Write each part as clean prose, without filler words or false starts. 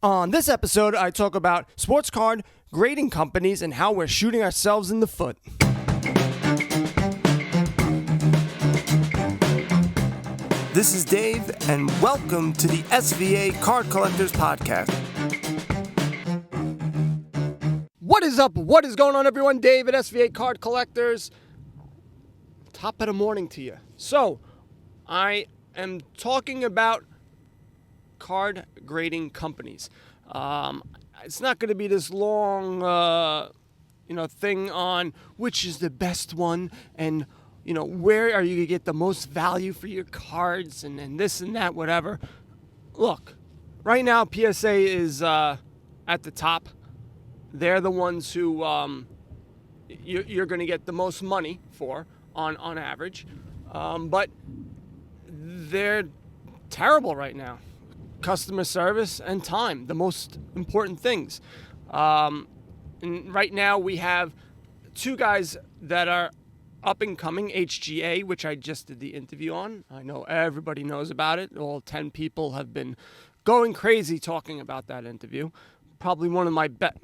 On this episode, I talk about sports card grading companies and how we're shooting ourselves in the foot. This is Dave, and welcome to the SVA Card Collectors Podcast. What is up? What is going on, everyone? Dave at SVA Card Collectors. Top of the morning to you. So, I am talking about card grading companies. It's not going to be this long, thing on which is the best one and, where are you going to get the most value for your cards and this and that, whatever. Look, right now PSA is at the top. They're the ones who you're going to get the most money for on average. But they're terrible right now. Customer service and time, the most important things. And right now we have two guys that are up and coming, HGA, which I just did the interview on. I know everybody knows about it. All 10 people have been going crazy talking about that interview. Probably one of my best.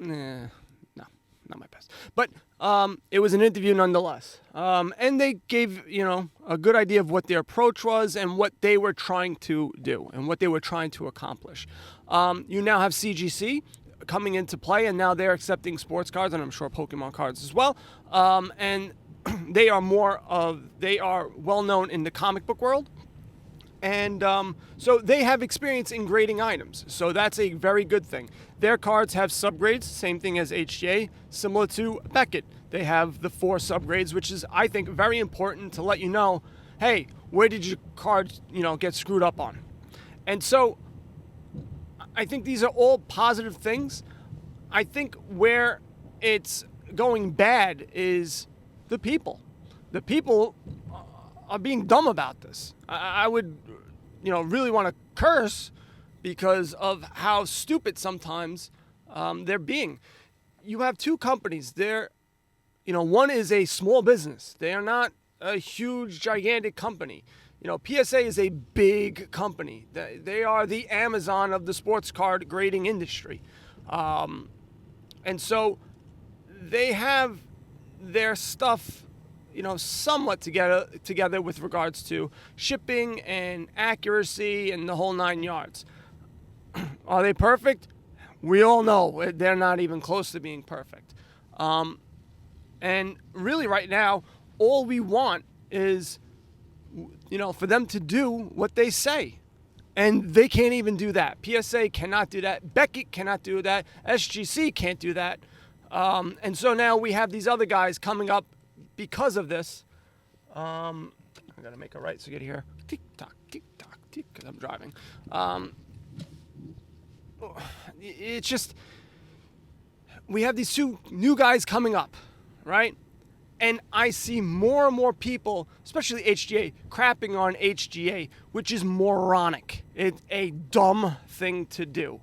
Not my best. But it was an interview nonetheless. And they gave, a good idea of what their approach was and what they were trying to do and what they were trying to accomplish. You now have CGC coming into play, and now they're accepting sports cards, and I'm sure Pokemon cards as well. And they are well known in the comic book world. And so they have experience in grading items. So that's a very good thing. Their cards have subgrades, same thing as HGA, similar to Beckett. They have the 4 subgrades, which is, I think, very important to let you know, hey, where did your card, get screwed up on? And so I think these are all positive things. I think where it's going bad is the people. The people are being dumb about this. I would, really want to curse because of how stupid sometimes they're being. You have two companies. One is a small business. They are not a huge, gigantic company. PSA is a big company. They are the Amazon of the sports card grading industry. And so they have their stuff somewhat together with regards to shipping and accuracy and the whole 9 yards. Are they perfect? We all know they're not even close to being perfect. And really right now, all we want is, for them to do what they say. And they can't even do that. PSA cannot do that. Beckett cannot do that. SGC can't do that. And so now we have these other guys coming up because of this. I gotta make a right so get here. Tick tock, because I'm driving. It's just we have these two new guys coming up, right? And I see more and more people, especially HGA, crapping on HGA, which is moronic. It's a dumb thing to do.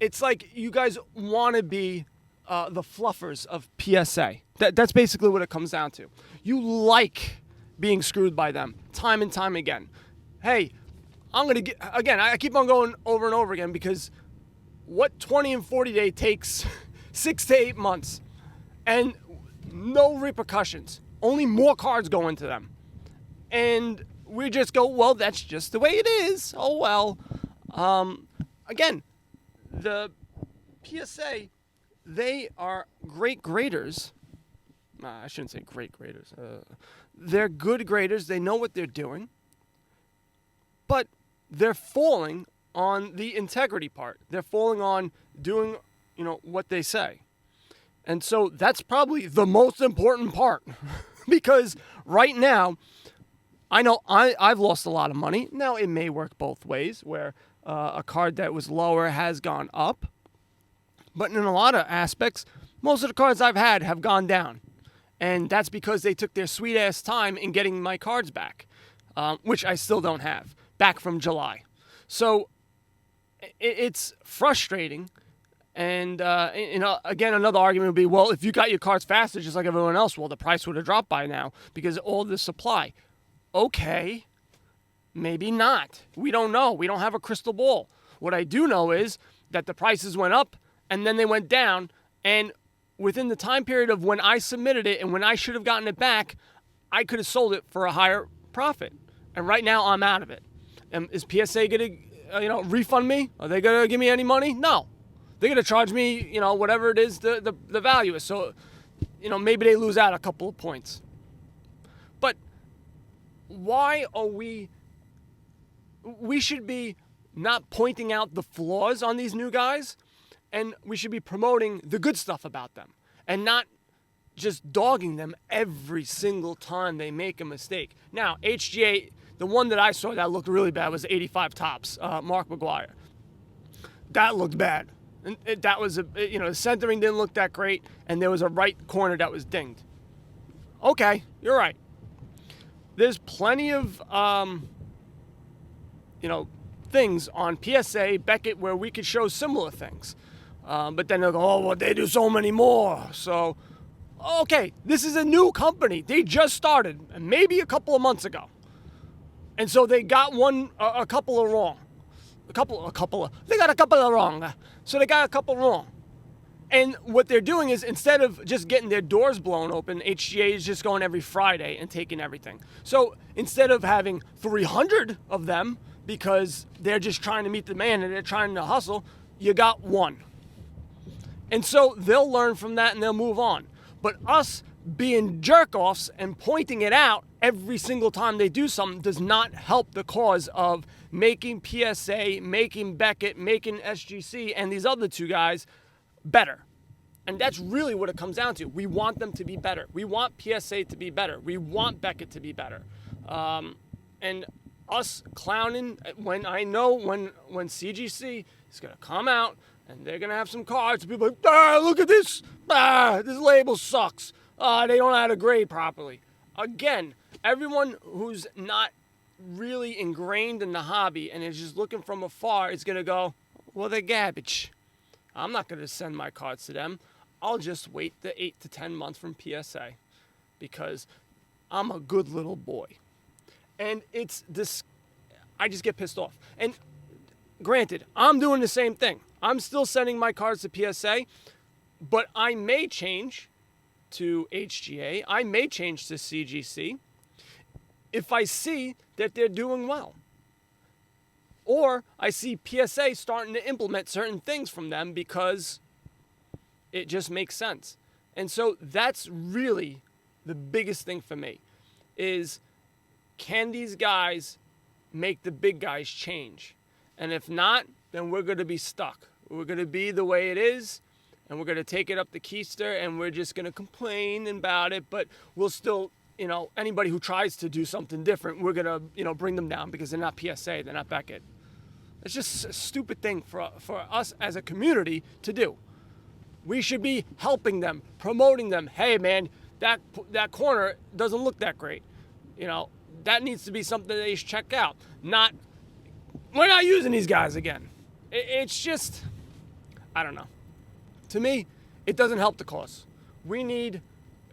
It's like you guys want to be the fluffers of PSA. That's basically what it comes down to. You like being screwed by them time and time again. Hey, I keep on going over and over again because what 20 and 40 day takes 6 to 8 months and no repercussions. Only more cards go into them. And we just go, well, that's just the way it is. Oh, well. Again, the PSA, they are great graders. I shouldn't say great graders. They're good graders. They know what they're doing. But they're falling on the integrity part. They're falling on doing, what they say. And so that's probably the most important part. Because right now, I know I've lost a lot of money. Now, it may work both ways, where a card that was lower has gone up. But in a lot of aspects, most of the cards I've had have gone down. And that's because they took their sweet-ass time in getting my cards back, which I still don't have, back from July. So it's frustrating. And, again, another argument would be, well, if you got your cards faster just like everyone else, well, the price would have dropped by now because of all the supply. Okay, maybe not. We don't know. We don't have a crystal ball. What I do know is that the prices went up and then they went down, and within the time period of when I submitted it and when I should have gotten it back, I could have sold it for a higher profit. And right now I'm out of it. And is PSA going to refund me? Are they going to give me any money? No. They're going to charge me, whatever it is the value is. So, maybe they lose out a couple of points. But why are we should be not pointing out the flaws on these new guys, and we should be promoting the good stuff about them and not just dogging them every single time they make a mistake. Now, HGA, the one that I saw that looked really bad was 85 Tops, Mark McGuire. That looked bad. And that was, the centering didn't look that great, and there was a right corner that was dinged. Okay, you're right. There's plenty of, things on PSA, Beckett, where we could show similar things. But then they'll go, oh, well, they do so many more. So, okay, this is a new company. They just started, maybe a couple of months ago. And so they got a couple of wrong. They got a couple of wrong. So they got a couple wrong. And what they're doing is, instead of just getting their doors blown open, HGA is just going every Friday and taking everything. So instead of having 300 of them, because they're just trying to meet the demand and they're trying to hustle, you got one. And so they'll learn from that and they'll move on. But us being jerk-offs and pointing it out every single time they do something does not help the cause of making PSA, making Beckett, making SGC, and these other two guys better. And that's really what it comes down to. We want them to be better. We want PSA to be better. We want Beckett to be better. And us clowning, when CGC is going to come out and they're going to have some cards, people are like, look at this. This label sucks. They don't know how to grade properly. Again, everyone who's not really ingrained in the hobby and is just looking from afar is going to go, well, they're garbage. I'm not going to send my cards to them. I'll just wait the 8 to 10 months from PSA because I'm a good little boy. And it's this, I just get pissed off. And granted, I'm doing the same thing. I'm still sending my cards to PSA, but I may change to HGA. I may change to CGC if I see that they're doing well. Or I see PSA starting to implement certain things from them because it just makes sense. And so that's really the biggest thing for me is, can these guys make the big guys change? And if not, then we're going to be stuck. We're going to be the way it is, and we're going to take it up the keister, and we're just going to complain about it, but we'll still, anybody who tries to do something different, we're going to, bring them down because they're not PSA, they're not Beckett. It's just a stupid thing for us as a community to do. We should be helping them, promoting them. Hey, man, that corner doesn't look that great. That needs to be something they should check out. Not, we're not using these guys again. It's just, I don't know. To me, it doesn't help the cause. We need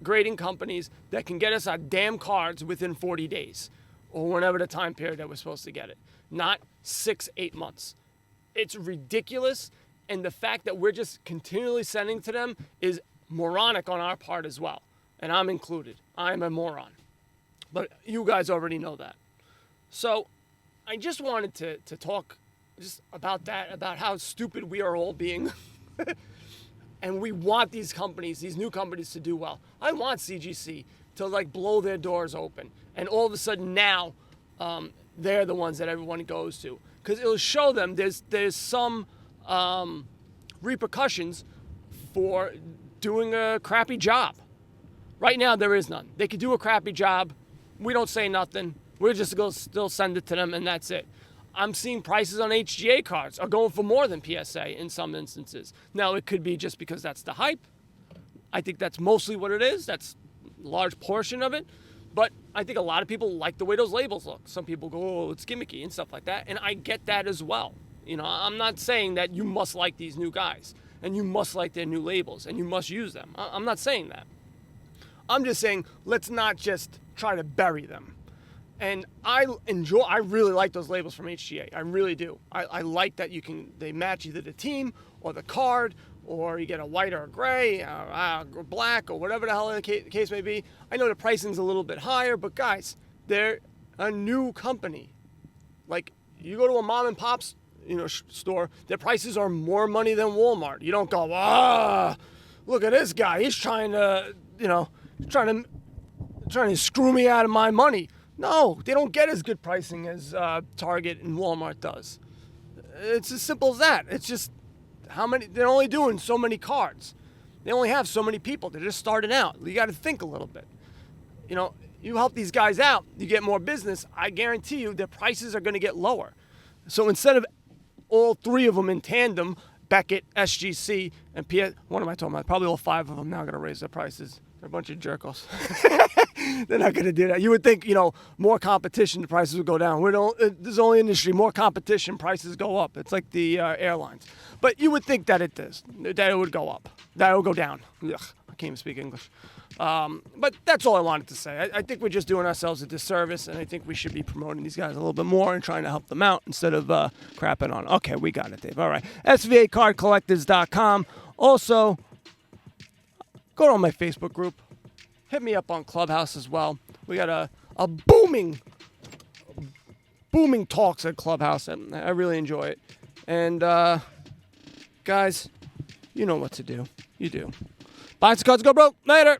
grading companies that can get us our damn cards within 40 days or whenever the time period that we're supposed to get it. Not 6-8 months. It's ridiculous, and the fact that we're just continually sending to them is moronic on our part as well. And I'm included. I'm a moron. But you guys already know that. So I just wanted to talk just about that, about how stupid we are all being. And we want these companies, these new companies, to do well. I want CGC to blow their doors open. And all of a sudden now, they're the ones that everyone goes to. Because it'll show them there's some repercussions for doing a crappy job. Right now, there is none. They could do a crappy job. We don't say nothing. We're just going to still send it to them, and that's it. I'm seeing prices on HGA cards are going for more than PSA in some instances. Now, it could be just because that's the hype. I think that's mostly what it is. That's a large portion of it. But I think a lot of people like the way those labels look. Some people go, oh, it's gimmicky and stuff like that. And I get that as well. I'm not saying that you must like these new guys and you must like their new labels and you must use them. I'm not saying that. I'm just saying, let's not just try to bury them. And I really like those labels from HGA. I really do. I like that they match either the team or the card, or you get a white or a gray, or black, or whatever the hell the case may be. I know the pricing's a little bit higher, but guys, they're a new company. Like, you go to a mom and pop's, store, their prices are more money than Walmart. You don't go, look at this guy. He's trying to screw me out of my money. No, they don't get as good pricing as Target and Walmart does. It's as simple as that. It's just they're only doing so many cards. They only have so many people. They're just starting out. You got to think a little bit. You help these guys out, you get more business. I guarantee you their prices are going to get lower. So instead of all three of them in tandem, Beckett, SGC, and PS, what am I talking about? Probably all five of them now going to raise their prices. They're a bunch of jerk-offs. They're not going to do that. You would think, more competition, the prices would go down. This is only industry. More competition, prices go up. It's like the airlines. But you would think that it does, that it would go up, that it would go down. Ugh, I can't even speak English. But that's all I wanted to say. I think we're just doing ourselves a disservice, and I think we should be promoting these guys a little bit more and trying to help them out instead of crapping on. Okay, we got it, Dave. All right. SVAcardcollectors.com. Also, go to my Facebook group. Hit me up on Clubhouse as well. We got a booming talks at Clubhouse, and I really enjoy it. And, guys, you know what to do. You do. Buy some cards, go broke. Later.